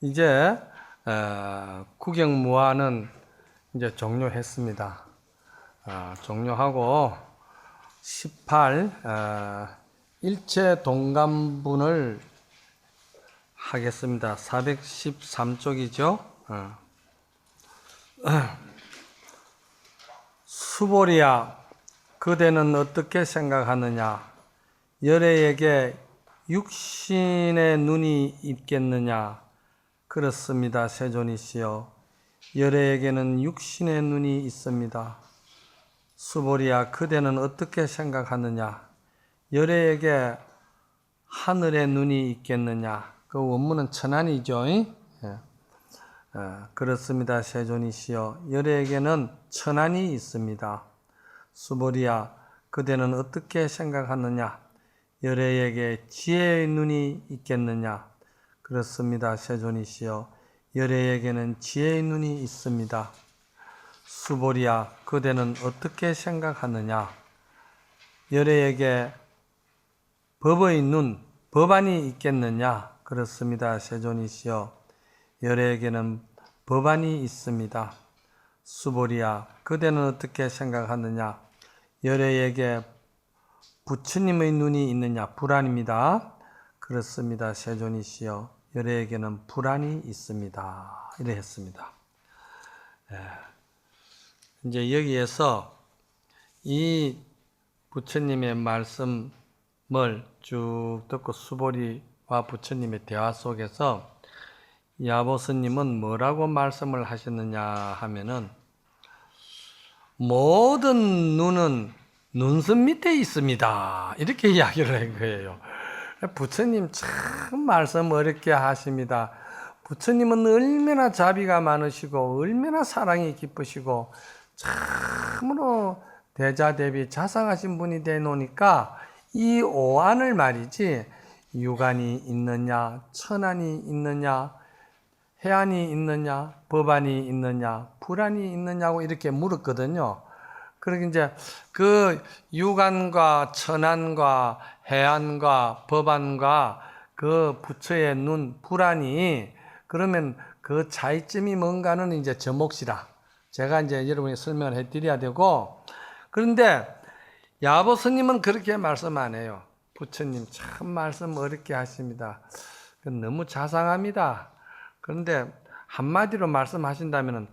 이제 국영무화는 이제 종료했습니다. 종료하고 18 일체 동감분을 하겠습니다. 413쪽이죠. 수보리야, 그대는 어떻게 생각하느냐? 열애에게 육신의 눈이 있겠느냐? 그렇습니다, 세존이시여. 열애에게는 육신의 눈이 있습니다. 수보리야, 그대는 어떻게 생각하느냐? 열애에게 하늘의 눈이 있겠느냐? 그 원문은 천안이죠. 그렇습니다, 세존이시여. 열애에게는 천안이 있습니다. 수보리야, 그대는 어떻게 생각하느냐? 열애에게 지혜의 눈이 있겠느냐? 그렇습니다, 세존이시여. 열애에게는 지혜의 눈이 있습니다. 수보리야, 그대는 어떻게 생각하느냐? 열애에게 법의 눈, 법안이 있겠느냐? 그렇습니다, 세존이시여. 열애에게는 법안이 있습니다. 수보리야, 그대는 어떻게 생각하느냐? 열애에게 부처님의 눈이 있느냐? 불안입니다. 그렇습니다, 세존이시여. 열애에게는 불안이 있습니다. 이래 했습니다. 이제 여기에서 이 부처님의 말씀을 쭉 듣고 수보리와 부처님의 대화 속에서 야보스님은 뭐라고 말씀을 하셨느냐 하면은, 모든 눈은 눈썹 밑에 있습니다. 이렇게 이야기를 한 거예요. 부처님 참 말씀 어렵게 하십니다. 부처님은 얼마나 자비가 많으시고 얼마나 사랑이 깊으시고 참으로 대자대비 자상하신 분이 되노니까 이 오안을 말이지, 유관이 있느냐, 천안이 있느냐, 해안이 있느냐, 법안이 있느냐, 불안이 있느냐고 이렇게 물었거든요. 그러니까 이제 그 유관과 천안과 해안과 법안과 그 부처의 눈, 불안이, 그러면 그 차이점이 뭔가는 이제 저 몫이라 제가 이제 여러분이 설명을 해드려야 되고, 그런데 야보 스님은 그렇게 말씀 안 해요. 부처님 참 말씀 어렵게 하십니다. 너무 자상합니다. 그런데 한마디로 말씀하신다면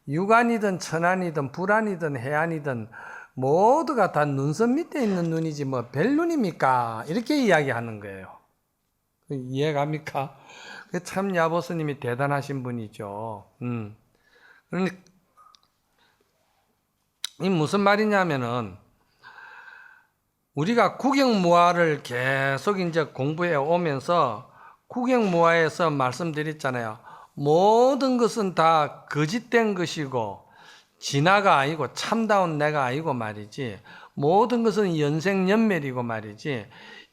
유관이든 천안이든 불안이든 해안이든 모두가 다 눈썹 밑에 있는 눈이지 뭐 별눈입니까? 이렇게 이야기하는 거예요. 이해갑니까? 참 야보 스님이 대단하신 분이죠. 그러니까 이 무슨 말이냐면은, 우리가 국영무화를 계속 이제 공부해 오면서 국영무화에서 말씀드렸잖아요. 모든 것은 다 거짓된 것이고 진화가 아니고 참다운 내가 아니고 말이지, 모든 것은 연생연멸이고 말이지,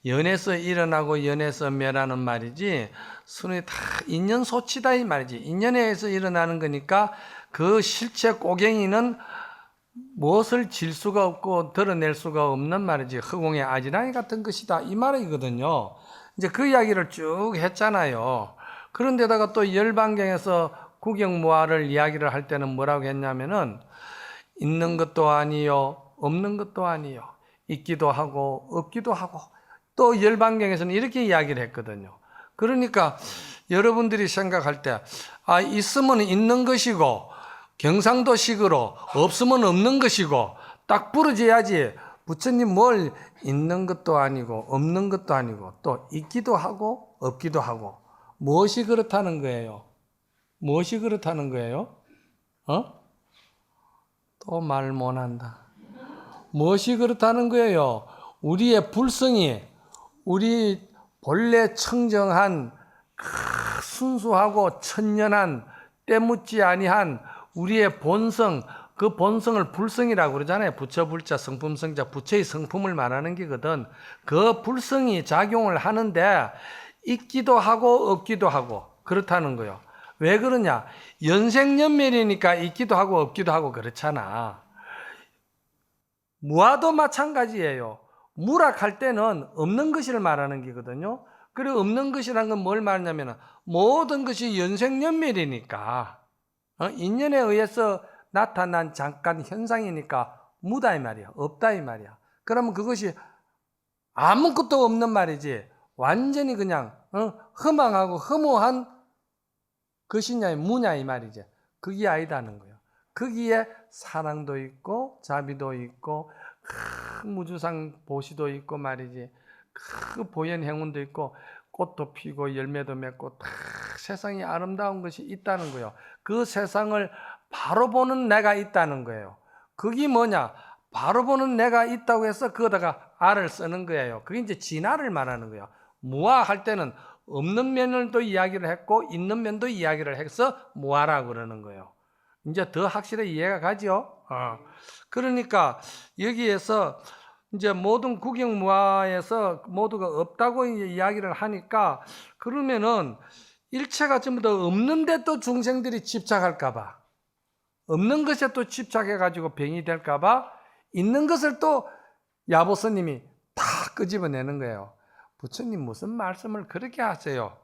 연에서 일어나고 연에서 멸하는 말이지, 순위 다 인연소치다 이 말이지. 인연에 의해서 일어나는 거니까 그 실체 꼬갱이는 무엇을 질 수가 없고 드러낼 수가 없는 말이지, 허공의 아지랑이 같은 것이다 이 말이거든요. 이제 그 이야기를 쭉 했잖아요. 그런데다가 또 열반경에서 국영무화를 이야기를 할 때는 뭐라고 했냐면은, 있는 것도 아니요, 없는 것도 아니요, 있기도 하고 없기도 하고, 또 열반경에서는 이렇게 이야기를 했거든요. 그러니까 여러분들이 생각할 때, 있으면 있는 것이고 경상도식으로 없으면 없는 것이고 딱 부러져야지, 부처님 뭘 있는 것도 아니고 없는 것도 아니고 또 있기도 하고 없기도 하고, 무엇이 그렇다는 거예요? 무엇이 그렇다는 거예요? 또 말 못한다. 무엇이 그렇다는 거예요? 우리의 불성이, 우리 본래 청정한 순수하고 천연한 때묻지 아니한 우리의 본성, 그 본성을 불성이라고 그러잖아요. 부처, 불자, 성품, 성자, 부처의 성품을 말하는 게거든. 그 불성이 작용을 하는데 있기도 하고 없기도 하고 그렇다는 거예요. 왜 그러냐? 연생연멸이니까 있기도 하고 없기도 하고 그렇잖아. 무아도 마찬가지예요. 무락할 때는 없는 것을 말하는 게거든요. 그리고 없는 것이란 건 뭘 말하냐면 모든 것이 연생연멸이니까 인연에 의해서 나타난 잠깐 현상이니까 무다 이 말이야. 없다 이 말이야. 그러면 그것이 아무것도 없는 말이지 완전히 그냥 허망하고 허무한 것이냐 무냐 이 말이지. 그게 아니다는 거예요. 거기에 사랑도 있고 자비도 있고 무주상 보시도 있고 말이지. 그 보현 행운도 있고 꽃도 피고 열매도 맺고 다 세상이 아름다운 것이 있다는 거예요. 그 세상을 바로 보는 내가 있다는 거예요. 그게 뭐냐? 바로 보는 내가 있다고 해서 그거다가 알을 쓰는 거예요. 그게 이제 진화를 말하는 거예요. 무아할 때는 없는 면을도 이야기를 했고 있는 면도 이야기를 해서 무아라고 그러는 거예요. 이제 더 확실히 이해가 가죠. 그러니까 여기에서 이제 모든 국영무아에서 모두가 없다고 이야기를 하니까 그러면은 일체가 전부 다 없는데 또 중생들이 집착할까봐 없는 것에 또 집착해가지고 병이 될까봐 있는 것을 또 야보스님이 다 끄집어내는 거예요. 부처님 무슨 말씀을 그렇게 하세요?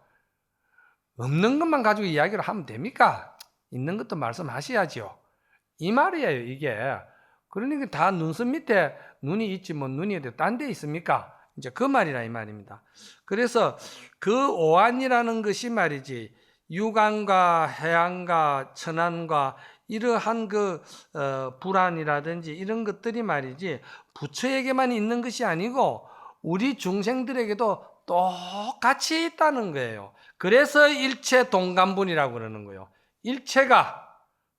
없는 것만 가지고 이야기를 하면 됩니까? 있는 것도 말씀하셔야죠. 이 말이에요, 이게. 그러니까 다 눈썹 밑에 눈이 있지 뭐 눈이 어디 딴 데 있습니까? 이제 그 말이라 이 말입니다. 그래서 그 오한이라는 것이 말이지 유관과 해안과 천안과 이러한 그 불안이라든지 이런 것들이 말이지 부처에게만 있는 것이 아니고 우리 중생들에게도 똑같이 있다는 거예요. 그래서 일체 동감분이라고 그러는 거예요. 일체가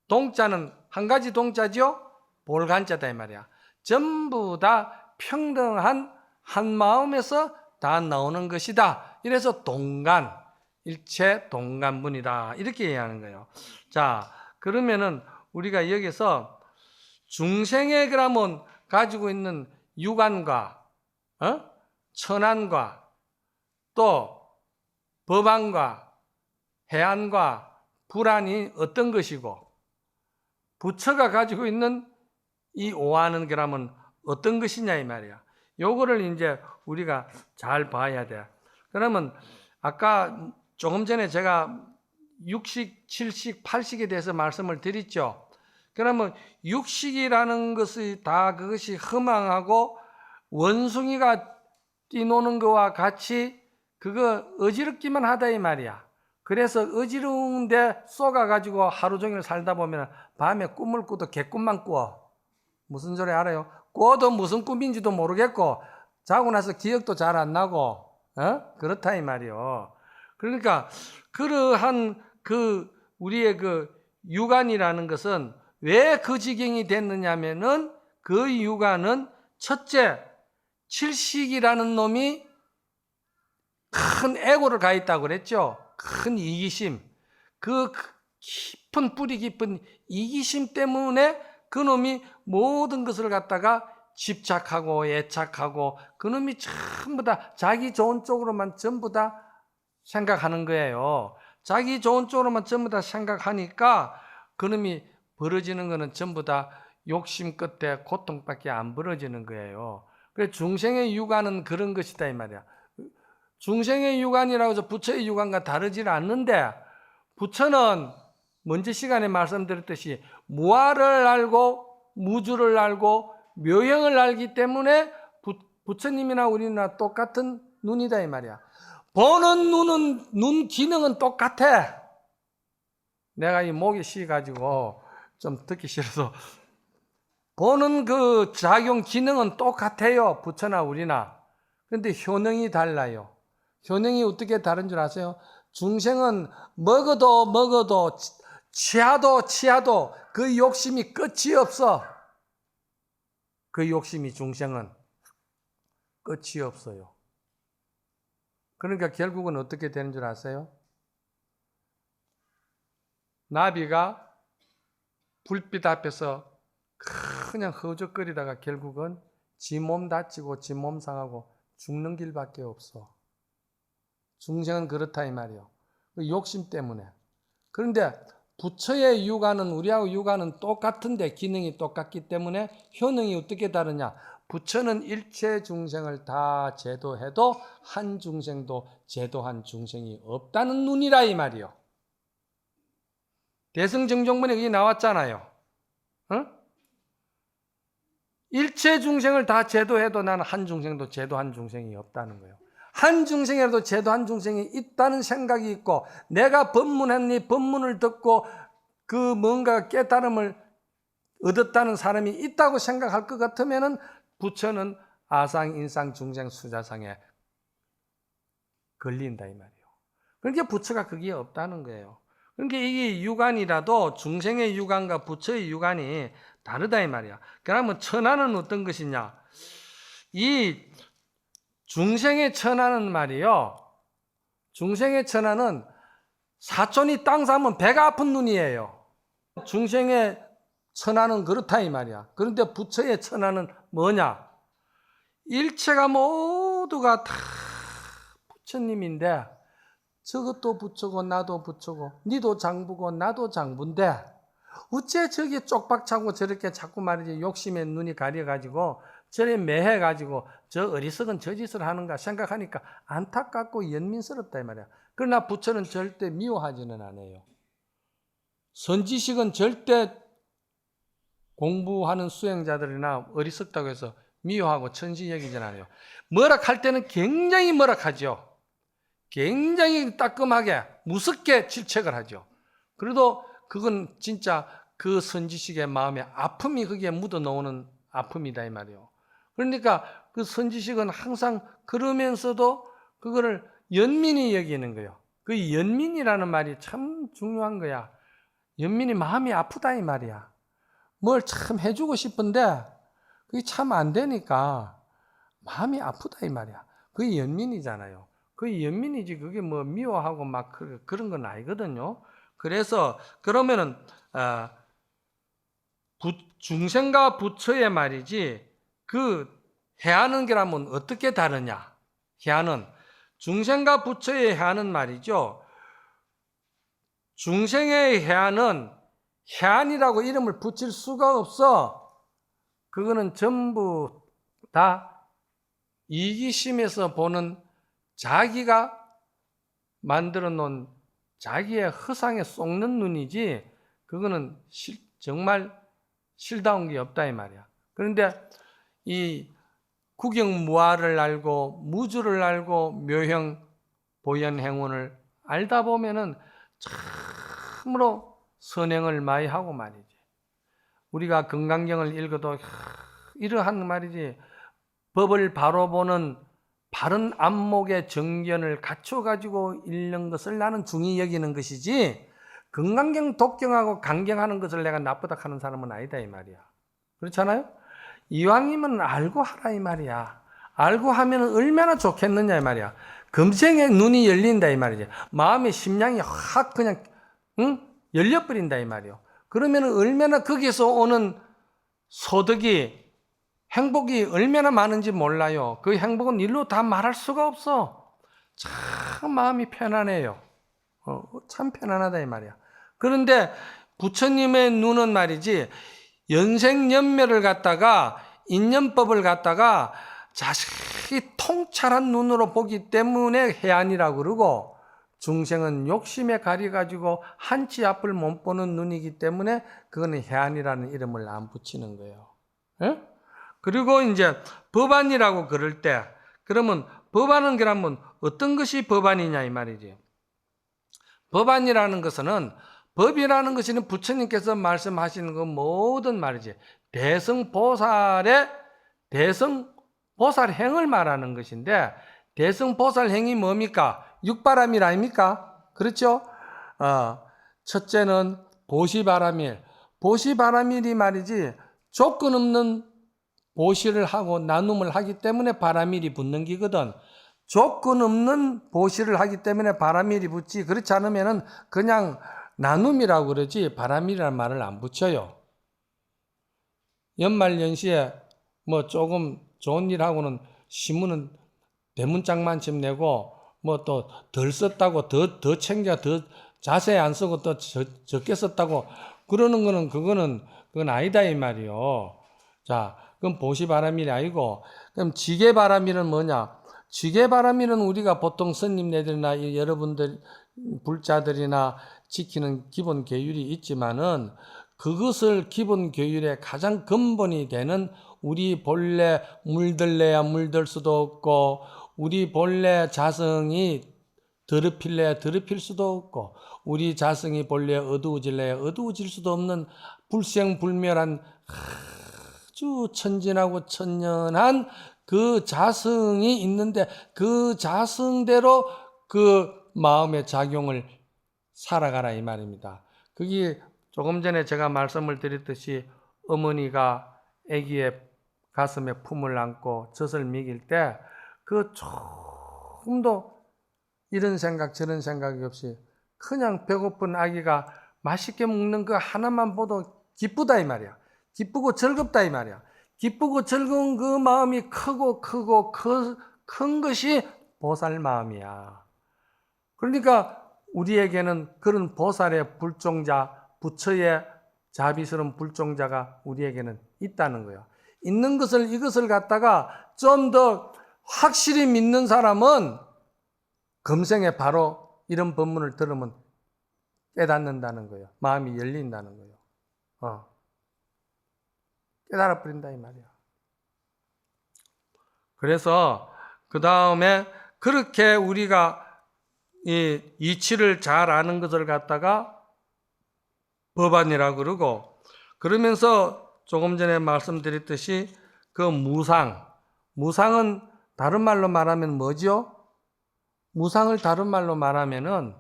동자는 한 가지 동자죠. 볼간자다 이 말이야. 전부 다 평등한 한 마음에서 다 나오는 것이다. 이래서 동간, 일체 동간분이다. 이렇게 얘기하는 거예요. 자, 그러면은 우리가 여기서 중생의 그러면 가지고 있는 유관과 천안과 또 법안과 해안과 불안이 어떤 것이고 부처가 가지고 있는 이 오한은 그러면 어떤 것이냐 이 말이야. 요거를 이제 우리가 잘 봐야 돼. 그러면 아까 조금 전에 제가 육식, 칠식, 팔식에 대해서 말씀을 드렸죠. 그러면 육식이라는 것이 다 그것이 허망하고 원숭이가 뛰노는 것과 같이 그거 어지럽기만 하다 이 말이야. 그래서 어지러운데 쏘가가지고 하루 종일 살다 보면 밤에 꿈을 꾸도 개꿈만 꾸어. 무슨 소리 알아요? 꿔도 무슨 꿈인지도 모르겠고 자고 나서 기억도 잘 안 나고 그렇다 이 말이요. 그러니까 그러한 그 우리의 그 유관이라는 것은 왜 그 지경이 됐느냐면은 그 유관은 첫째 칠식이라는 놈이 큰 애고를 가 있다고 그랬죠. 큰 이기심, 그 깊은 뿌리 깊은 이기심 때문에 그놈이 모든 것을 갖다가 집착하고 애착하고 그놈이 전부 다 자기 좋은 쪽으로만 전부 다 생각하는 거예요. 자기 좋은 쪽으로만 전부 다 생각하니까 그놈이 벌어지는 거는 전부 다 욕심 끝에 고통밖에 안 벌어지는 거예요. 그래서 중생의 육안은 그런 것이다 이 말이야. 중생의 육안이라고 해서 부처의 육안과 다르지 않는데 부처는 먼저 시간에 말씀드렸듯이 무아를 알고 무주를 알고 묘형을 알기 때문에 부처님이나 우리나 똑같은 눈이다 이 말이야. 보는 눈은 눈 기능은 똑같아. 내가 이 목이 쉬가지고 좀 듣기 싫어서 보는 그 작용 기능은 똑같아요. 부처나 우리나. 그런데 효능이 달라요. 효능이 어떻게 다른 줄 아세요? 중생은 먹어도 취하도 그 욕심이 끝이 없어. 그 욕심이 중생은 끝이 없어요. 그러니까 결국은 어떻게 되는 줄 아세요? 나비가 불빛 앞에서 그냥 허적거리다가 결국은 지 몸 다치고 지 몸 상하고 죽는 길밖에 없어. 중생은 그렇다 이 말이요. 그 욕심 때문에. 그런데 부처의 육안은 우리하고 육안은 똑같은데 기능이 똑같기 때문에 효능이 어떻게 다르냐? 부처는 일체 중생을 다 제도해도 한 중생도 제도한 중생이 없다는 눈이라 이 말이요. 대승정종문에 그게 나왔잖아요. 응? 일체 중생을 다 제도해도 나는 한 중생도 제도한 중생이 없다는 거예요. 한 중생이라도 제도한 중생이 있다는 생각이 있고, 내가 법문했니 법문을 듣고 그 뭔가 깨달음을 얻었다는 사람이 있다고 생각할 것 같으면은 부처는 아상, 인상, 중생, 수자상에 걸린다 이 말이에요. 그러니까 부처가 그게 없다는 거예요. 그러니까 이게 유관이라도 중생의 유관과 부처의 유관이 다르다 이 말이야. 그러면 천하는 어떤 것이냐? 이 중생의 천하는 말이요. 중생의 천하는 사촌이 땅 사면 배가 아픈 눈이에요. 중생의 천하는 그렇다 이 말이야. 그런데 부처의 천하는 뭐냐? 일체가 모두가 다 부처님인데 저것도 부처고 나도 부처고 니도 장부고 나도 장부인데 어째 저기 쪽박차고 저렇게 자꾸 말이지 욕심에 눈이 가려가지고 저래 매해가지고 저 어리석은 저 짓을 하는가 생각하니까 안타깝고 연민스럽다 이 말이야. 그러나 부처는 절대 미워하지는 않아요. 선지식은 절대 공부하는 수행자들이나 어리석다고 해서 미워하고 천시 여기진 않아요. 뭐락할 때는 굉장히 뭐락하죠. 굉장히 따끔하게 무섭게 질책을 하죠. 그래도 그건 진짜 그 선지식의 마음에 아픔이 거기에 묻어놓는 아픔이다 이 말이에요. 그러니까 그 선지식은 항상 그러면서도 그거를 연민이 여기는 거예요. 그 연민이라는 말이 참 중요한 거야. 연민이 마음이 아프다 이 말이야. 뭘 참 해주고 싶은데 그게 참 안 되니까 마음이 아프다 이 말이야. 그게 연민이잖아요. 그게 연민이지 그게 뭐 미워하고 막 그런 건 아니거든요. 그래서 그러면은 중생과 부처의 말이지 그 해하는 게라면 어떻게 다르냐? 해하는 중생과 부처의 해하는 말이죠. 중생의 해하는 해안이라고 이름을 붙일 수가 없어. 그거는 전부 다 이기심에서 보는 자기가 만들어 놓은 자기의 허상에 쏙는 눈이지 그거는 정말 실다운 게 없다 이 말이야. 그런데 이 구경무아를 알고 무주를 알고 묘형 보현행운을 알다 보면은 참으로 선행을 많이 하고 말이지. 우리가 건강경을 읽어도 이러한 말이지. 법을 바로 보는 바른 안목의 정견을 갖춰가지고 읽는 것을 나는 중히 여기는 것이지 건강경 독경하고 강경하는 것을 내가 나쁘다 하는 사람은 아니다 이 말이야. 그렇잖아요? 이왕이면 알고 하라 이 말이야. 알고 하면 얼마나 좋겠느냐 이 말이야. 금생의 눈이 열린다 이 말이지. 마음의 심량이 확 그냥 열려버린다 이 말이요. 그러면 얼마나 거기서 오는 소득이 행복이 얼마나 많은지 몰라요. 그 행복은 일로 다 말할 수가 없어. 참 마음이 편안해요. 참 편안하다 이 말이야. 그런데 부처님의 눈은 말이지 연생연멸을 갖다가 인연법을 갖다가 자식이 통찰한 눈으로 보기 때문에 해안이라고 그러고 중생은 욕심에 가려가지고 한치 앞을 못 보는 눈이기 때문에 그거는 해안이라는 이름을 안 붙이는 거예요. 예? 그리고 이제 법안이라고 그럴 때 그러면 법안은 그러면 어떤 것이 법안이냐 이 말이지. 법안이라는 것은 법이라는 것은 부처님께서 말씀하시는 그 모든 말이지. 대성보살의 대성보살행을 말하는 것인데 대성보살행이 뭡니까? 육바람일 아닙니까? 그렇죠? 첫째는 보시바람일. 보시바람일이 말이지 조건 없는 보시를 하고 나눔을 하기 때문에 바람일이 붙는 기거든. 조건 없는 보시를 하기 때문에 바람일이 붙지. 그렇지 않으면은 그냥 나눔이라고 그러지 바람일이라는 말을 안 붙여요. 연말연시에 뭐 조금 좋은 일 하고는 신문은 대문짝만 좀 내고 뭐 또 덜 썼다고 더 챙겨 더 자세히 안 쓰고 또 적게 썼다고 그러는 거는 그건 아니다 이 말이요. 자, 그럼 보시바라밀이 아니고, 그럼 지게바라밀은 뭐냐? 지게바라밀은 우리가 보통 스님네들이나 여러분들 불자들이나 지키는 기본 계율이 있지만은 그것을 기본 계율의 가장 근본이 되는 우리 본래 물들래야 물들 수도 없고 우리 본래 자성이 더럽힐래야 더럽힐 수도 없고 우리 자성이 본래 어두워질래야 어두워질 수도 없는 불생불멸한 아주 천진하고 천연한 그 자성이 있는데 그 자성대로 그 마음의 작용을 살아가라 이 말입니다. 그게 조금 전에 제가 말씀을 드렸듯이 어머니가 아기의 가슴에 품을 안고 젖을 먹일 때 그 조금도 이런 생각 저런 생각이 없이 그냥 배고픈 아기가 맛있게 먹는 그 하나만 봐도 기쁘다 이 말이야. 기쁘고 즐겁다 이 말이야. 기쁘고 즐거운 그 마음이 크고 큰 것이 보살 마음이야. 그러니까 우리에게는 그런 보살의 불종자, 부처의 자비스러운 불종자가 우리에게는 있다는 거예요. 있는 것을 이것을 갖다가 좀 더 확실히 믿는 사람은 금생에 바로 이런 법문을 들으면 깨닫는다는 거예요. 마음이 열린다는 거예요. 깨달아 버린다 이 말이야. 그래서 그 다음에 그렇게 우리가 이 이치를 잘 아는 것을 갖다가 법안이라고 그러고 그러면서 조금 전에 말씀드렸듯이 그 무상은 다른 말로 말하면 뭐죠? 무상을 다른 말로 말하면은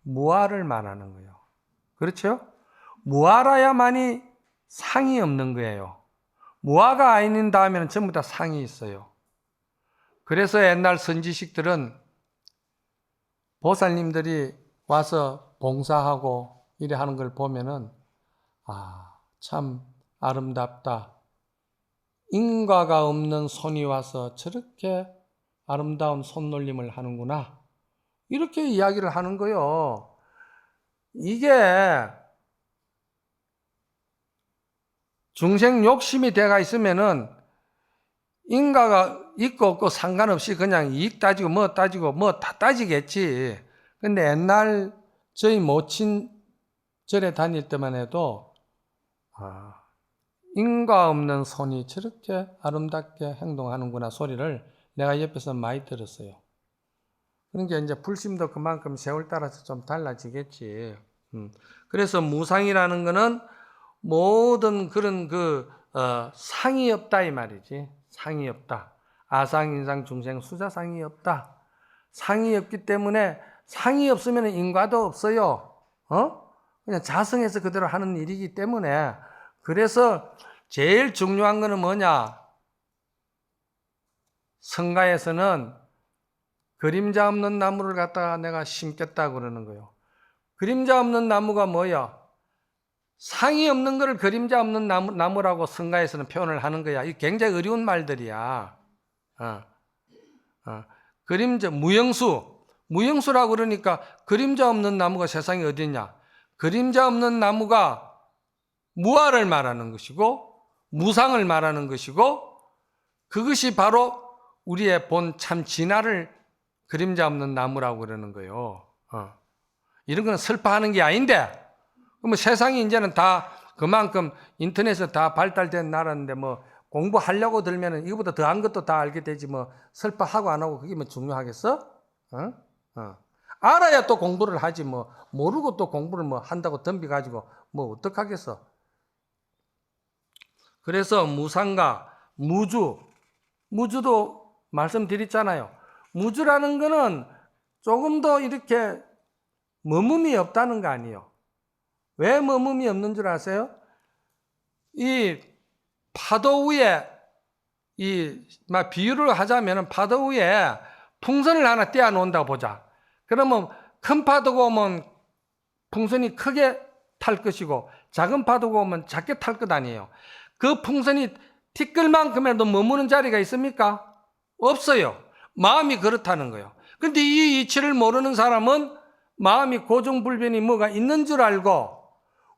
무아를 말하는 거예요. 그렇죠? 무아라야만이 상이 없는 거예요. 무아가 아닌다 하면 전부 다 상이 있어요. 그래서 옛날 선지식들은 보살님들이 와서 봉사하고 이래 하는 걸 보면은 참 아름답다. 인과가 없는 손이 와서 저렇게 아름다운 손놀림을 하는구나. 이렇게 이야기를 하는 거예요. 이게 중생 욕심이 돼가 있으면은 인과가 있고 없고 상관없이 그냥 이익 따지고 뭐 다 따지겠지. 근데 옛날 저희 모친 절에 다닐 때만 해도 인과 없는 손이 저렇게 아름답게 행동하는구나 소리를 내가 옆에서 많이 들었어요. 그러니까 이제 불심도 그만큼 세월 따라서 좀 달라지겠지. 그래서 무상이라는 거는 모든 그런 상이 없다 이 말이지. 상이 없다. 아상, 인상, 중생, 수자상이 없다. 상이 없기 때문에 상이 없으면 인과도 없어요. 그냥 자성해서 그대로 하는 일이기 때문에 그래서 제일 중요한 거는 뭐냐? 성가에서는 그림자 없는 나무를 갖다가 내가 심겠다고 그러는 거예요. 그림자 없는 나무가 뭐야? 상이 없는 거를 그림자 없는 나무라고 성가에서는 표현을 하는 거야. 이게 굉장히 어려운 말들이야. 그림자, 무영수라고 그러니까 그림자 없는 나무가 세상에 어디 있냐? 그림자 없는 나무가 무아를 말하는 것이고 무상을 말하는 것이고 그것이 바로 우리의 본 참 진화를 그림자 없는 나무라고 그러는 거예요. 이런 거는 슬퍼하는 게 아닌데 그러면 세상이 이제는 다 그만큼 인터넷에 다 발달된 나라인데 뭐 공부하려고 들면은 이거보다 더한 것도 다 알게 되지 뭐 슬퍼하고 안 하고 그게 뭐 중요하겠어? 알아야 또 공부를 하지 뭐 모르고 또 공부를 뭐 한다고 덤벼가지고 뭐 어떡하겠어? 그래서 무상과 무주도 말씀드렸잖아요. 무주라는 거는 조금 더 이렇게 머뭇이 없다는 거 아니에요. 왜 머뭇이 없는 줄 아세요? 이 파도 위에 비유를 하자면 파도 위에 풍선을 하나 떼어 놓는다고 보자. 그러면 큰 파도가 오면 풍선이 크게 탈 것이고 작은 파도가 오면 작게 탈 것 아니에요. 그 풍선이 티끌만큼이라도 머무는 자리가 있습니까? 없어요. 마음이 그렇다는 거예요. 그런데 이 이치를 모르는 사람은 마음이 고정불변이 뭐가 있는 줄 알고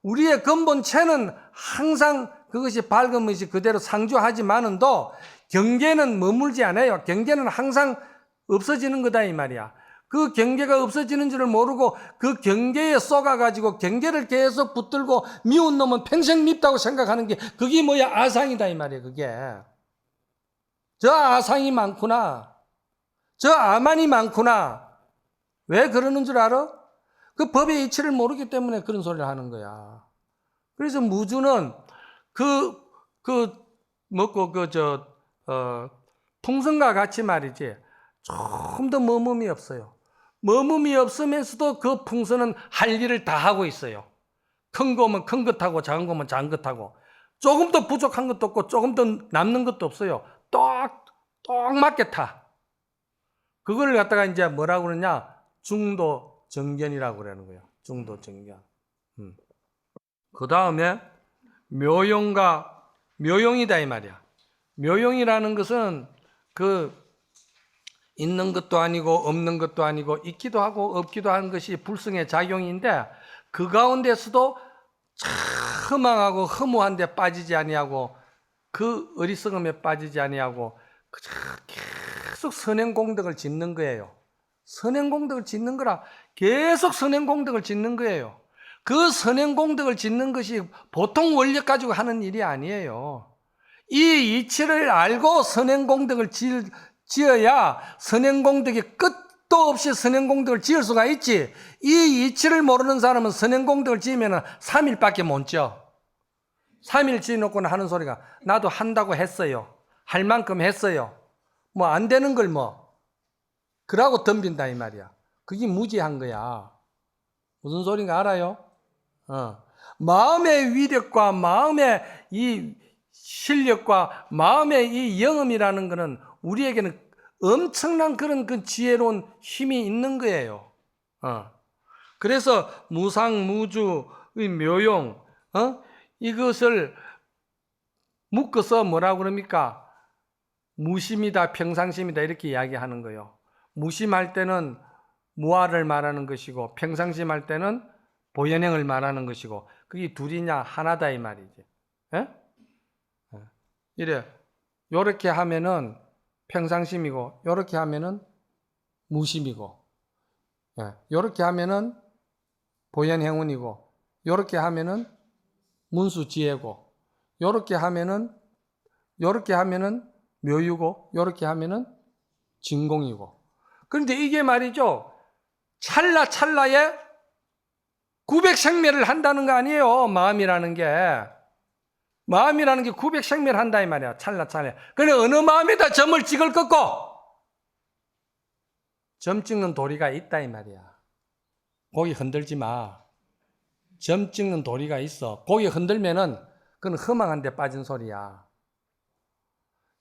우리의 근본체는 항상 그것이 밝은 것이 그대로 상주하지만은도 경계는 머물지 않아요. 경계는 항상 없어지는 거다 이 말이야. 그 경계가 없어지는 줄을 모르고 그 경계에 쏘가가지고 경계를 계속 붙들고 미운 놈은 평생 밉다고 생각하는 게 그게 뭐야? 아상이다 이 말이야. 그게 저 아상이 많구나, 저 아만이 많구나. 왜 그러는 줄 알아? 그 법의 이치를 모르기 때문에 그런 소리를 하는 거야. 그래서 무주는 풍선과 같이 말이지, 조금 더 머뭇이 없어요. 머뭇이 없으면서도 그 풍선은 할 일을 다 하고 있어요. 큰 거면 큰 것 하고 작은 거면 작은 것 하고, 조금 더 부족한 것도 없고 조금 더 남는 것도 없어요. 똑 맞게 타. 그걸 갖다가 이제 뭐라고 그러냐? 중도 정견이라고 그러는 거예요. 중도 정견. 그 다음에 묘용이다 이 말이야. 묘용이라는 것은 있는 것도 아니고 없는 것도 아니고 있기도 하고 없기도 하는 것이 불성의 작용인데, 그 가운데서도 허망하고 허무한 데 빠지지 아니하고 그 어리석음에 빠지지 아니하고 계속 선행공덕을 짓는 거예요. 선행공덕을 짓는 거라, 계속 선행공덕을 짓는 거예요. 그 선행공덕을 짓는 것이 보통 원력 가지고 하는 일이 아니에요. 이 이치를 알고 선행공덕을 지어야 선행공덕이 끝도 없이 선행공덕을 지을 수가 있지. 이 이치를 모르는 사람은 선행공덕을 지으면 3일밖에 못 지어. 3일 지어놓고는 하는 소리가, 나도 한다고 했어요, 할 만큼 했어요, 뭐 안 되는 걸 그러고 덤빈다 이 말이야. 그게 무지한 거야. 무슨 소린가 알아요? 마음의 위력과 마음의 이 실력과 마음의 이 영음이라는 것은 우리에게는 엄청난 그런 그 지혜로운 힘이 있는 거예요. 그래서 무상무주의 묘용, 이것을 묶어서 뭐라고 그럽니까? 무심이다, 평상심이다 이렇게 이야기하는 거예요. 무심할 때는 무아를 말하는 것이고, 평상심할 때는 보현행을 말하는 것이고, 그게 둘이냐 하나다 이 말이지. 이래 요렇게 하면은 평상심이고, 요렇게 하면은 무심이고, 요렇게 하면은 보현행운이고, 요렇게 하면은 문수지혜고, 요렇게 하면은 묘유고, 요렇게 하면은 진공이고. 그런데 이게 말이죠, 찰나에 900생멸을 한다는 거 아니에요. 마음이라는 게 900생멸을 한다 이 말이야. 찰나에. 그래, 어느 마음에다 점을 찍을 꺾고 점 찍는 도리가 있다 이 말이야. 고기 흔들지 마. 점 찍는 도리가 있어. 고기 흔들면은 그건 허망한 데 빠진 소리야.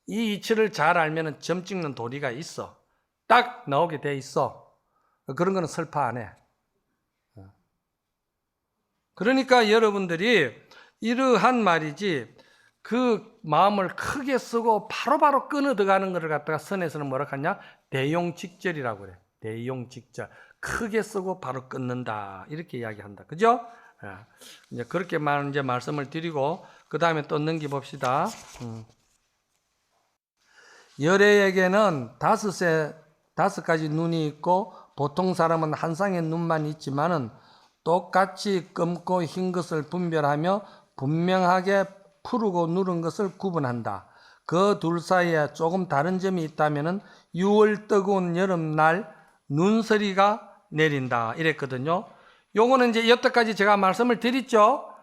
이 이치를 잘 알면은 점 찍는 도리가 있어. 딱 나오게 돼 있어. 그런 거는 설파 안 해. 그러니까 여러분들이 이러한 말이지, 그 마음을 크게 쓰고 바로바로 끊어 들어가는 것을 갖다가 선에서는 뭐라 하냐? 대용직절이라고 그래. 대용직절. 크게 쓰고 바로 끊는다. 이렇게 이야기한다. 그죠? 이제 그렇게만 이제 말씀을 드리고, 그 다음에 또 넘겨봅시다. 열애에게는 5가지 눈이 있고, 보통 사람은 한 쌍의 눈만 있지만은 똑같이 검고 흰 것을 분별하며 분명하게 푸르고 누른 것을 구분한다. 그 둘 사이에 조금 다른 점이 있다면은 6월 뜨거운 여름날 눈서리가 내린다. 이랬거든요. 요거는 이제 여태까지 제가 말씀을 드렸죠.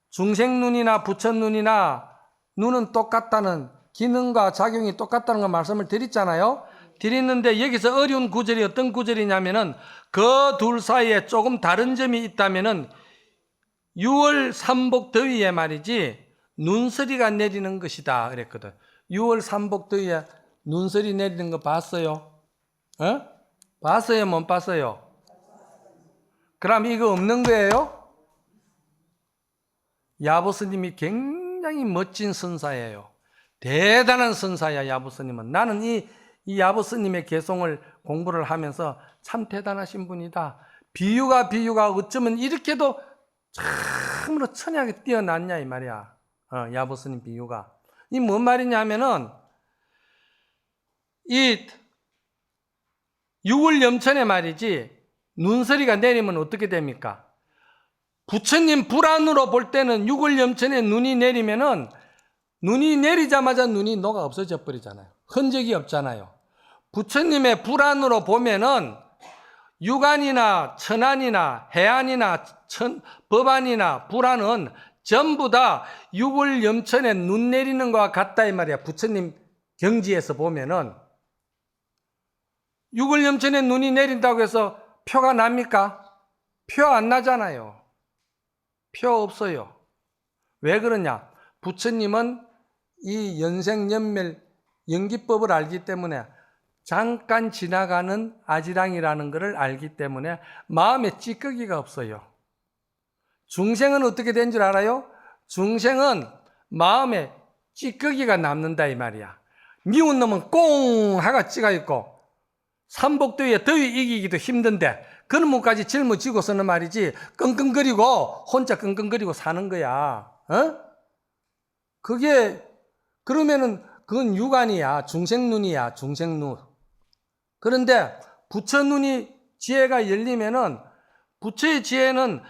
중생눈이나 부처눈이나 눈은 똑같다는, 기능과 작용이 똑같다는 거 말씀을 드렸잖아요. 드렸는데 여기서 어려운 구절이 어떤 구절이냐면은, 그 둘 사이에 조금 다른 점이 있다면은 6월 삼복더위에 말이지 눈서리가 내리는 것이다 그랬거든. 6월 삼복더위에 눈서리 내리는 거 봤어요? 봤어요? 못 봤어요? 그럼 이거 없는 거예요? 야보스님이 굉장히 멋진 선사예요. 대단한 선사야 야보스님은. 나는 이 야보스님의 개송을 공부를 하면서 참 대단하신 분이다. 비유가 어쩌면 이렇게도 참으로 천하게 뛰어났냐 이 말이야. 야부스님 비유가. 이 뭔 말이냐 하면은 이 6월 염천에 말이지 눈서리가 내리면 어떻게 됩니까? 부처님 불안으로 볼 때는 6월 염천에 눈이 내리면은 눈이 내리자마자 눈이 녹아 없어져 버리잖아요. 흔적이 없잖아요. 부처님의 불안으로 보면은 육안이나 천안이나 해안이나 법안이나 불안은 전부 다 6월 염천에 눈 내리는 것과 같다 이 말이야. 부처님 경지에서 보면은 6월 염천에 눈이 내린다고 해서 표가 납니까? 표 안 나잖아요. 표 없어요. 왜 그러냐? 부처님은 이 연생연멸 연기법을 알기 때문에 잠깐 지나가는 아지랑이라는 것을 알기 때문에 마음에 찌꺼기가 없어요. 중생은 어떻게 된 줄 알아요? 중생은 마음에 찌꺼기가 남는다 이 말이야. 미운 놈은 꽁 하가 찌가 있고 삼복도에 더위 이기기도 힘든데 그런 몸까지 짊어지고서는 말이지 끙끙거리고 혼자 끙끙거리고 사는 거야. 그게 그러면은 그건 육안이야. 중생눈이야. 중생눈. 그런데 부처 눈이 지혜가 열리면은 부처의 지혜는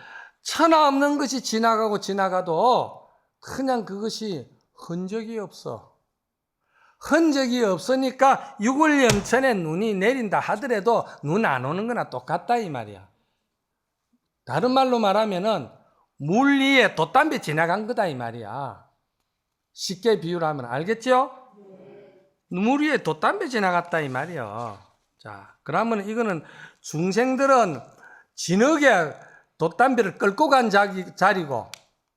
천하 없는 것이 지나가고 지나가도 그냥 그것이 흔적이 없어. 흔적이 없으니까 6월 염천에 눈이 내린다 하더라도 눈 안 오는 거나 똑같다 이 말이야. 다른 말로 말하면은 물 위에 돛담배 지나간 거다 이 말이야. 쉽게 비유를 하면 알겠죠? 물 위에 돛담배 지나갔다 이 말이야. 자, 그러면 이거는 중생들은 진흙에 돛담배를 끌고 간 자리고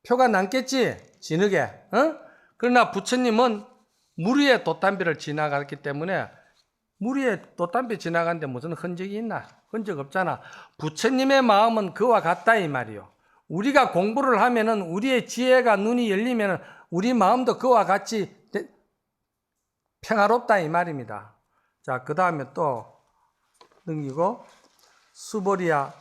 표가 남겠지? 진흙에. 그러나 부처님은 물 위에 돛담배를 지나갔기 때문에 물 위에 돛담배 지나가는데 무슨 흔적이 있나? 흔적 없잖아. 부처님의 마음은 그와 같다 이 말이요. 우리가 공부를 하면은 우리의 지혜가 눈이 열리면은 우리 마음도 그와 같이 평화롭다 이 말입니다. 자, 그 다음에 또 넘기고 수보리야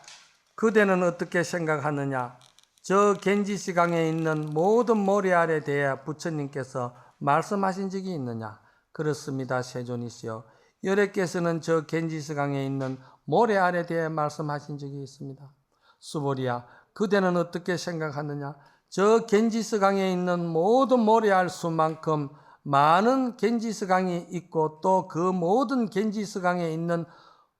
그대는 어떻게 생각하느냐? 저 겐지스강에 있는 모든 모래알에 대해 부처님께서 말씀하신 적이 있느냐? 그렇습니다. 세존이시여. 여래께서는 저 겐지스강에 있는 모래알에 대해 말씀하신 적이 있습니다. 수보리야 그대는 어떻게 생각하느냐? 저 겐지스강에 있는 모든 모래알 수만큼 많은 겐지스강이 있고 또 그 모든 겐지스강에 있는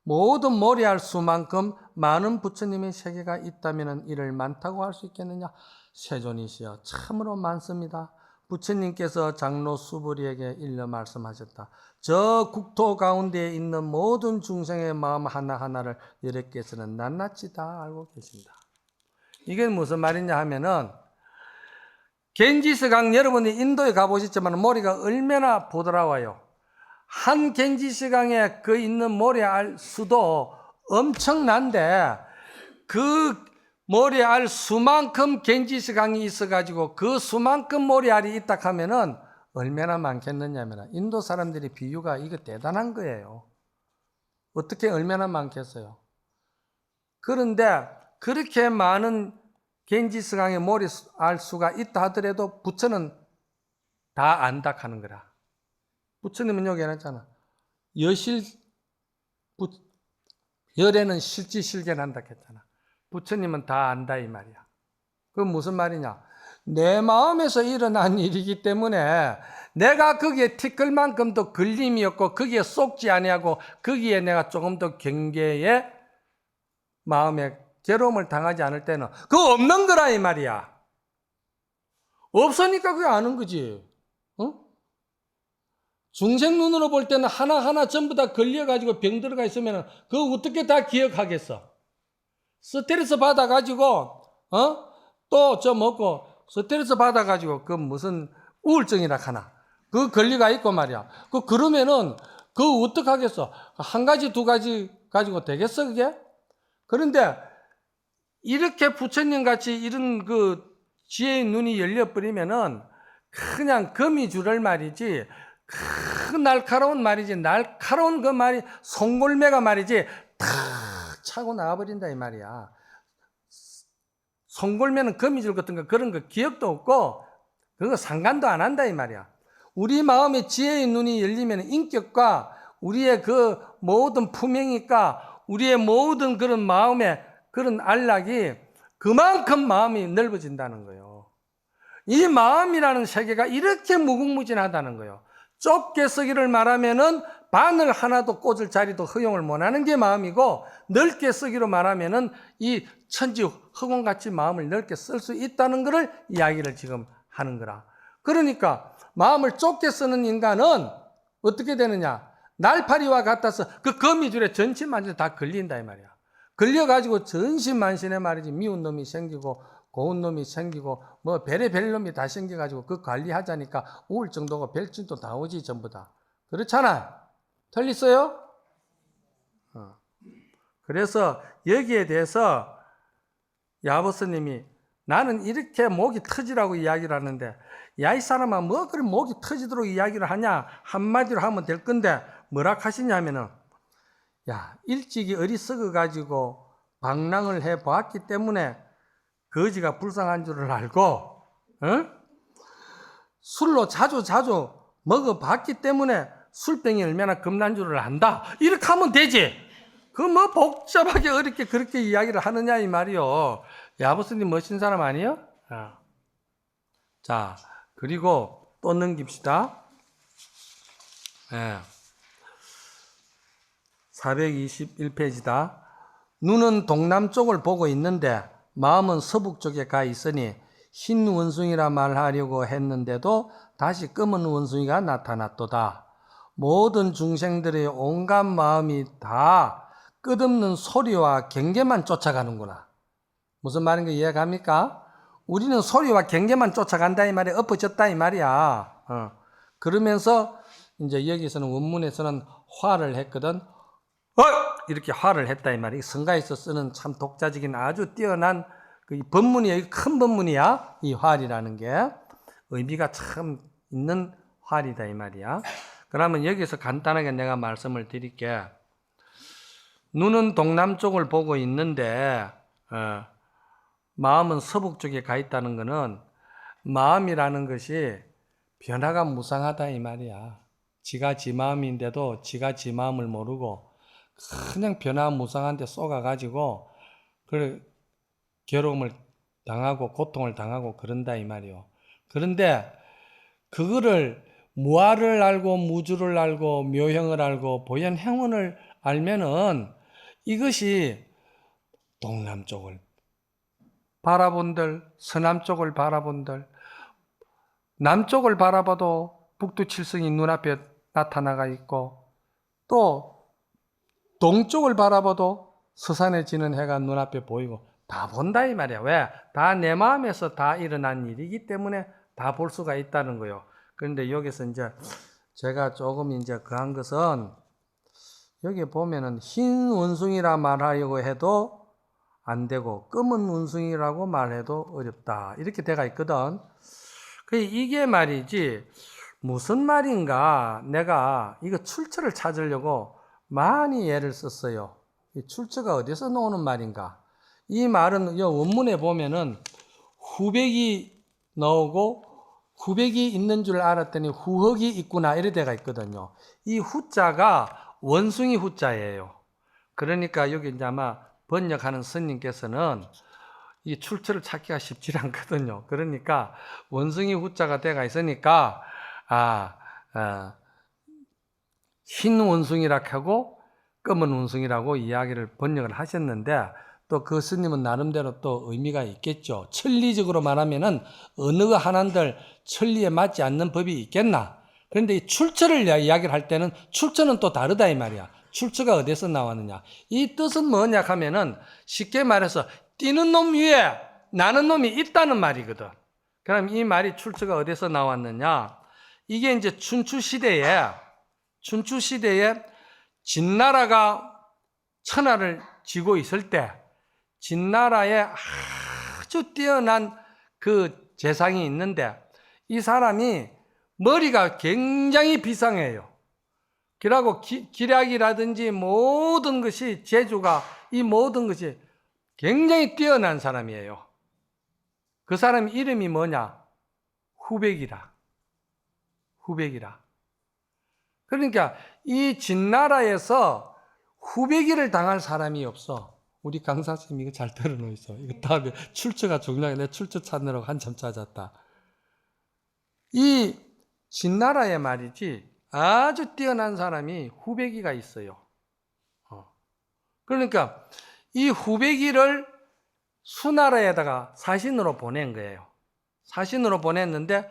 모든 모래알 수만큼 많은 부처님의 세계가 있다면 이를 많다고 할 수 있겠느냐? 세존이시여 참으로 많습니다. 부처님께서 장로 수보리에게 일러 말씀하셨다. 저 국토 가운데에 있는 모든 중생의 마음 하나하나를 여러께서는 낱낱이 다 알고 계십니다. 이게 무슨 말이냐 하면은 겐지스강 여러분이 인도에 가보셨지만 모래가 얼마나 부드러워요. 한 겐지스강에 그 있는 모래알 수도 엄청난데 그 모래알 수만큼 겐지스강이 있어가지고 그 수만큼 모래알이 있다 하면은 얼마나 많겠느냐면 인도 사람들이 비유가 이거 대단한 거예요. 어떻게 얼마나 많겠어요. 그런데 그렇게 많은 겐지스강에 모래알 수가 있다 하더라도 부처는 다 안다 하는 거라. 부처님은 여기 해놨잖아. 열에는 실지실견한다 했잖아. 부처님은 다 안다 이 말이야. 그건 무슨 말이냐? 내 마음에서 일어난 일이기 때문에 내가 거기에 티끌만큼도 걸림이 없고 거기에 쏙지 아니하고 거기에 내가 조금 더 경계에 마음에 괴로움을 당하지 않을 때는 그거 없는 거라 이 말이야. 없으니까 그게 아는 거지. 중생 눈으로 볼 때는 하나하나 전부 다 걸려가지고 병 들어가 있으면 그거 어떻게 다 기억하겠어? 스트레스 받아가지고 또 저 먹고 스트레스 받아가지고 그 무슨 우울증이라 하나 그 권리가 있고 말이야. 그러면은 그거 어떡하겠어? 한 가지 두 가지 가지고 되겠어 그게? 그런데 이렇게 부처님 같이 이런 그 지혜의 눈이 열려버리면은 그냥 금이 줄을 말이지 그 날카로운 말이지 날카로운 그 말이 송골매가 말이지 탁 차고 나와버린다 이 말이야. 송골매는 거미줄 같은 거 그런 거 기억도 없고 그거 상관도 안 한다 이 말이야. 우리 마음의 지혜의 눈이 열리면 인격과 우리의 그 모든 품행이과 우리의 모든 그런 마음의 그런 안락이 그만큼 마음이 넓어진다는 거예요. 이 마음이라는 세계가 이렇게 무궁무진하다는 거예요. 좁게 쓰기를 말하면은 바늘 하나도 꽂을 자리도 허용을 못하는 게 마음이고, 넓게 쓰기로 말하면은 이 천지 흑원같이 마음을 넓게 쓸 수 있다는 것을 이야기를 지금 하는 거라. 그러니까 마음을 좁게 쓰는 인간은 어떻게 되느냐? 날파리와 같아서 그 거미줄에 전신만신 다 걸린다 이 말이야. 걸려가지고 전신만신에 말이지 미운 놈이 생기고 고운 놈이 생기고 뭐 별의별 놈이 다 생겨가지고 그 관리하자니까 우울증도 별진도 다 오지 전부 다. 그렇잖아. 틀렸어요? 그래서 여기에 대해서 야버스님이 나는 이렇게 목이 터지라고 이야기를 하는데, 야 이 사람아 뭐 그래 목이 터지도록 이야기를 하냐, 한마디로 하면 될 건데 뭐라 하시냐면은, 야 일찍이 어리석어 가지고 방랑을 해 보았기 때문에 거지가 불쌍한 줄을 알고, 술로 자주 먹어봤기 때문에 술병이 얼마나 겁난 줄을 안다, 이렇게 하면 되지. 그 뭐 복잡하게 어렵게 그렇게 이야기를 하느냐 이 말이요. 야버스님 멋진 사람 아니에요? 자, 그리고 또 넘깁시다. 421페이지다. 눈은 동남쪽을 보고 있는데 마음은 서북 쪽에 가 있으니 흰 원숭이라 말하려고 했는데도 다시 검은 원숭이가 나타났도다. 모든 중생들의 온갖 마음이 다 끝없는 소리와 경계만 쫓아가는구나. 무슨 말인가 이해갑니까? 우리는 소리와 경계만 쫓아간다 이 말이야. 엎어졌다 이 말이야. 그러면서 이제 여기서는 원문에서는 화를 했거든. 이렇게 화를 했다 이 말이야. 성가에서 쓰는 참 독자적인 아주 뛰어난 그 법문이야. 큰 법문이야. 이 화이라는 게 의미가 참 있는 화이다 이 말이야. 그러면 여기서 간단하게 내가 말씀을 드릴게. 눈은 동남쪽을 보고 있는데 마음은 서북 쪽에 가 있다는 것은 마음이라는 것이 변화가 무상하다 이 말이야. 지가 지 마음인데도 지가 지 마음을 모르고 그냥 변화 무상한데 쏘가가지고 그 괴로움을 당하고 고통을 당하고 그런다 이 말이요. 그런데 그거를 무아를 알고 무주를 알고 묘형을 알고 보현행원을 알면은 이것이 동남쪽을 바라본들, 서남쪽을 바라본들, 남쪽을 바라봐도 북두칠성이 눈앞에 나타나가 있고, 또 동쪽을 바라봐도 서산에 지는 해가 눈앞에 보이고 다 본다 이 말이야. 왜? 다 내 마음에서 다 일어난 일이기 때문에 다 볼 수가 있다는 거요. 그런데 여기서 이제 제가 조금 이제 그한 것은, 여기 보면은 흰 원숭이라 말하려고 해도 안 되고 검은 원숭이라고 말해도 어렵다, 이렇게 돼가 있거든. 이게 말이지 무슨 말인가, 내가 이거 출처를 찾으려고 많이 애를 썼어요. 이 출처가 어디서 나오는 말인가. 이 말은 이 원문에 보면은 후백이 나오고 후백이 있는 줄 알았더니 후흑이 있구나, 이래 돼가 있거든요. 이 후자가 원숭이 후자예요. 그러니까 여기 이제 아마 번역하는 스님께서는 이 출처를 찾기가 쉽지 않거든요. 그러니까 원숭이 후자가 돼가 있으니까 흰 원숭이라고 하고 검은 원숭이라고 이야기를 번역을 하셨는데, 또 그 스님은 나름대로 또 의미가 있겠죠. 천리적으로 말하면은 어느 하나들 천리에 맞지 않는 법이 있겠나. 그런데 이 출처를 이야기를 할 때는 출처는 또 다르다 이 말이야. 출처가 어디서 나왔느냐. 이 뜻은 뭐냐 하면은 쉽게 말해서 뛰는 놈 위에 나는 놈이 있다는 말이거든. 그럼 이 말이 출처가 어디서 나왔느냐. 이게 이제 춘추시대에 진나라가 천하를 쥐고 있을 때 진나라에 아주 뛰어난 그 재상이 있는데, 이 사람이 머리가 굉장히 비상해요. 그러고 기략이라든지 모든 것이, 재주가, 이 모든 것이 굉장히 뛰어난 사람이에요. 그 사람 이름이 뭐냐? 후백이라. 그러니까 이 진나라에서 후배기를 당할 사람이 없어. 우리 강사 선생님 이거 잘 들어놓으셔. 이거 다음에 출처가 중요해. 내 출처 찾느라고 한참 찾았다. 이 진나라에 말이지 아주 뛰어난 사람이 후배기가 있어요. 그러니까 이 후배기를 수나라에다가 사신으로 보낸 거예요. 사신으로 보냈는데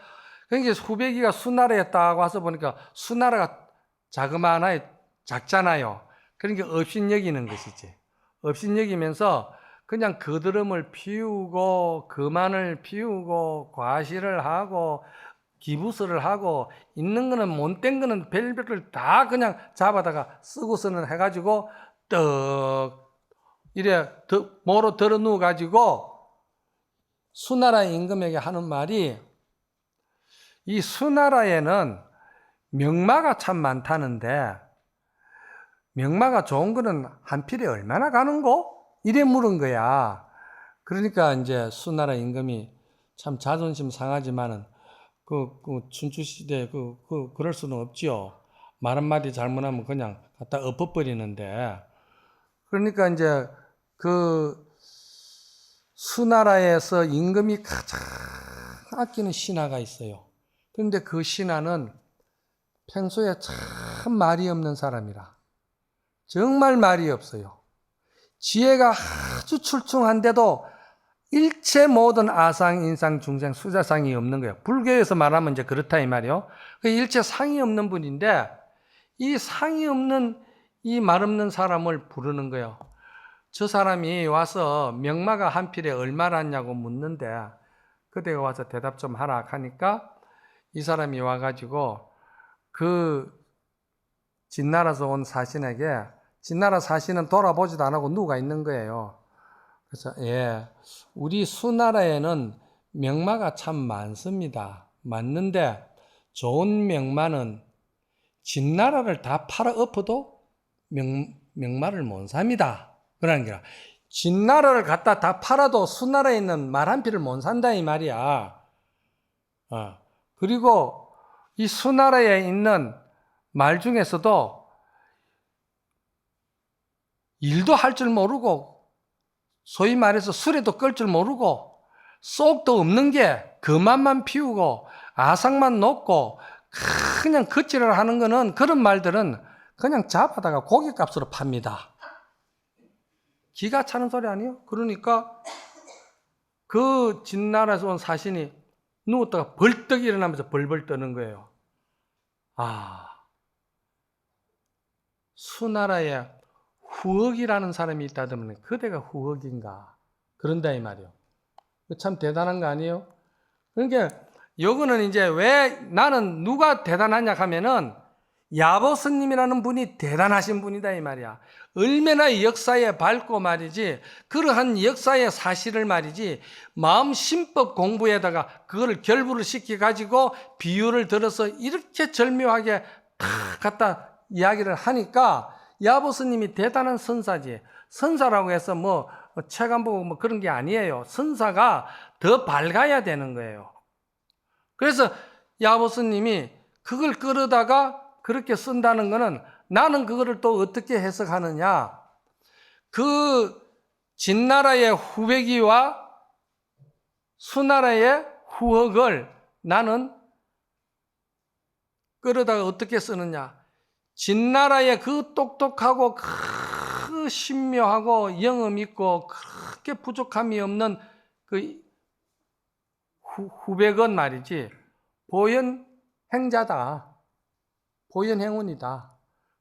그러니까 후배기가 수나라에 딱 와서 보니까 수나라가 자그마하나요? 작잖아요. 그러니까 업신여기는 것이지. 업신여기면서 그냥 거드름을 피우고 거만을 피우고 과시를 하고 기부스를 하고 있는 거는 못된 거는 별별을 다 그냥 잡아다가 쓰고서는 해가지고 떡 이래 뭐로 들어 누워 가지고 수나라 임금에게 하는 말이 이 수나라에는 명마가 참 많다는데 명마가 좋은 거는 한 필에 얼마나 가는고? 이래 물은 거야. 그러니까 이제 수나라 임금이 참 자존심 상하지만은 춘추시대 그럴 수는 없지요. 말 한마디 잘못하면 그냥 갖다 엎어버리는데. 그러니까 이제 그 수나라에서 임금이 가장 아끼는 신하가 있어요. 그런데 그 신하는 평소에 참 말이 없는 사람이라. 정말 말이 없어요. 지혜가 아주 출중한데도 일체 모든 아상, 인상, 중생, 수자상이 없는 거예요. 불교에서 말하면 이제 그렇다 이 말이요. 일체 상이 없는 분인데 이 상이 없는 이 말 없는 사람을 부르는 거예요. 저 사람이 와서 명마가 한 필에 얼마라냐고 묻는데 그대가 와서 대답 좀 하라 하니까 이 사람이 와가지고 그 진나라에서 온 사신에게 진나라 사신은 돌아보지도 안 하고 누가 있는 거예요. 그래서 우리 수나라에는 명마가 참 많습니다. 맞는데 좋은 명마는 진나라를 다 팔아 엎어도 명마를 못 삽니다. 그러는 게 진나라를 갖다 다 팔아도 수나라에 있는 말 한 필을 못 산다 이 말이야. 그리고 이 수나라에 있는 말 중에서도 일도 할 줄 모르고 소위 말해서 술에도 끌 줄 모르고 쏙도 없는 게 거만만 피우고 아상만 놓고 그냥 걷지를 하는 거는 그런 말들은 그냥 잡아다가 고깃값으로 팝니다. 기가 차는 소리 아니에요? 그러니까 그 진나라에서 온 사신이 누웠다가 벌떡 일어나면서 벌벌 떠는 거예요. 수나라에 후억이라는 사람이 있다더니 그대가 후억인가? 그런다 이 말이에요. 참 대단한 거 아니에요? 그러니까 요거는 이제 왜 나는 누가 대단하냐 하면은 야보스님이라는 분이 대단하신 분이다 이 말이야. 얼마나 역사에 밝고 말이지 그러한 역사의 사실을 말이지 마음 심법 공부에다가 그거를 결부를 시켜가지고 비유를 들어서 이렇게 절묘하게 다 갖다 이야기를 하니까 야보스님이 대단한 선사지. 선사라고 해서 뭐 책 안 보고 뭐 그런 게 아니에요. 선사가 더 밝아야 되는 거예요. 그래서 야보스님이 그걸 끌어다가 그렇게 쓴다는 거는 나는 그거를 또 어떻게 해석하느냐. 그 진나라의 후배기와 수나라의 후억을 나는 끌어다가 어떻게 쓰느냐. 진나라의 그 똑똑하고 그 신묘하고 영음 있고 그렇게 부족함이 없는 그 후백은 말이지 보현 행자다. 보현 행운이다.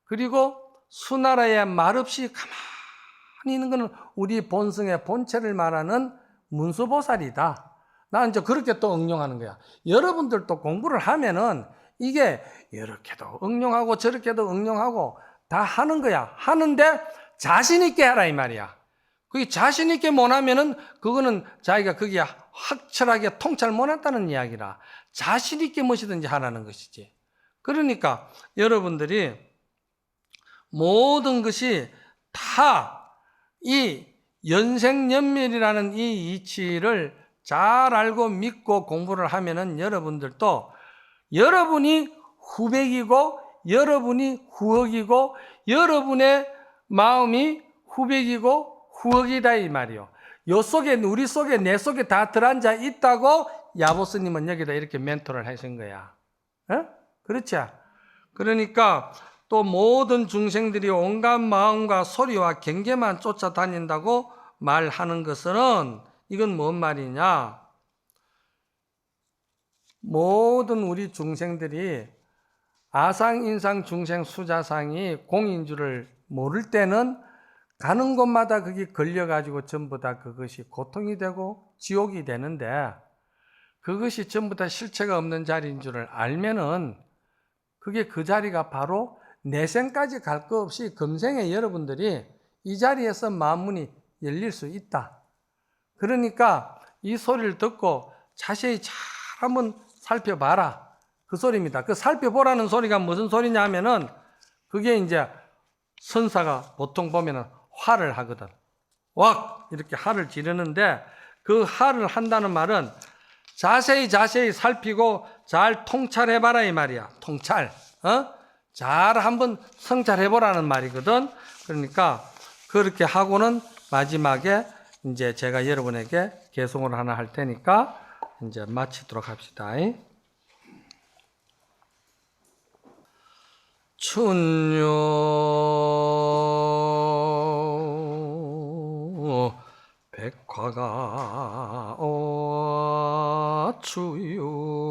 그리고 수나라의 말없이 가만히 있는 것은 우리 본성의 본체를 말하는 문수보살이다. 나는 이제 그렇게 또 응용하는 거야. 여러분들도 공부를 하면은 이게 이렇게도 응용하고 저렇게도 응용하고 다 하는 거야. 하는데 자신 있게 하라 이 말이야. 그게 자신 있게 못 하면은 그거는 자기가 그게 확철하게 통찰 못 했다는 이야기라. 자신 있게 무엇이든지 하라는 것이지. 그러니까 여러분들이 모든 것이 다 이 연생연멸이라는 이 이치를 잘 알고 믿고 공부를 하면은 여러분들도 여러분이 후백이고 여러분이 후흑이고 여러분의 마음이 후백이고 후흑이다 이 말이요. 요 속에 우리 속에 내 속에 다 들어앉아 있다고 야보스님은 여기다 이렇게 멘토를 하신 거야. 그렇죠? 그러니까 또 모든 중생들이 온갖 마음과 소리와 경계만 쫓아다닌다고 말하는 것은 이건 뭔 말이냐? 모든 우리 중생들이 아상, 인상, 중생, 수자상이 공인 줄을 모를 때는 가는 곳마다 그게 걸려가지고 전부 다 그것이 고통이 되고 지옥이 되는데 그것이 전부 다 실체가 없는 자리인 줄을 알면은 그게 그 자리가 바로 내생까지 갈 거 없이 금생에 여러분들이 이 자리에서 마음문이 열릴 수 있다. 그러니까 이 소리를 듣고 자세히 잘 한번 살펴봐라. 그 소리입니다. 그 살펴보라는 소리가 무슨 소리냐 하면은 그게 이제 선사가 보통 보면은 화를 하거든. 왁! 이렇게 화를 지르는데 그 화를 한다는 말은 자세히 살피고 잘 통찰해봐라 이 말이야. 통찰. 잘 한번 성찰해보라는 말이거든. 그러니까 그렇게 하고는 마지막에 이제 제가 여러분에게 개송을 하나 할 테니까 이제 마치도록 합시다. 춘요 백화가 주유리여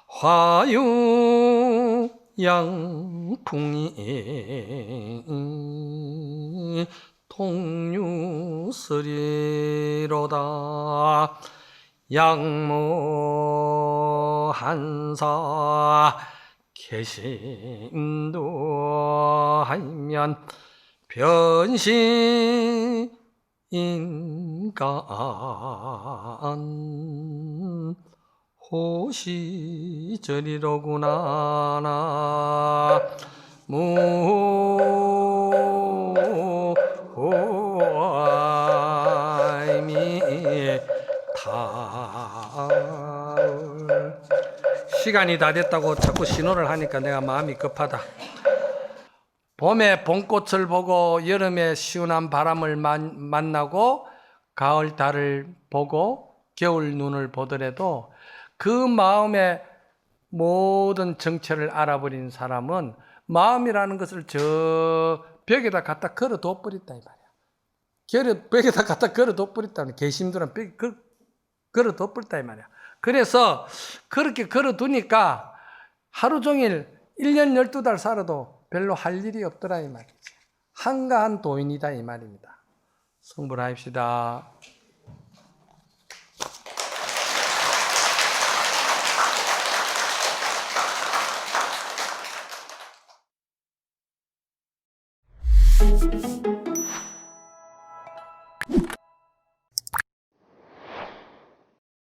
화유 양풍이 통유스리로다 양모 한사 개심도 하면 변시인간 호시저리로구나 시간이 다 됐다고 자꾸 신호를 하니까 내가 마음이 급하다. 봄에 봄꽃을 보고 여름에 시원한 바람을 만나고 가을 달을 보고 겨울 눈을 보더라도 그 마음의 모든 정체를 알아버린 사람은 마음이라는 것을 저 벽에다 갖다 걸어둬 버렸다 이 말이야. 벽에다 갖다 걸어둬 버렸다. 개심들은 벽에 걸어둬 버렸다 이 말이야. 그래서 그렇게 걸어두니까 하루 종일 1년 12달 살아도 별로 할 일이 없더라 이 말이지. 한가한 도인이다 이 말입니다. 성불합시다.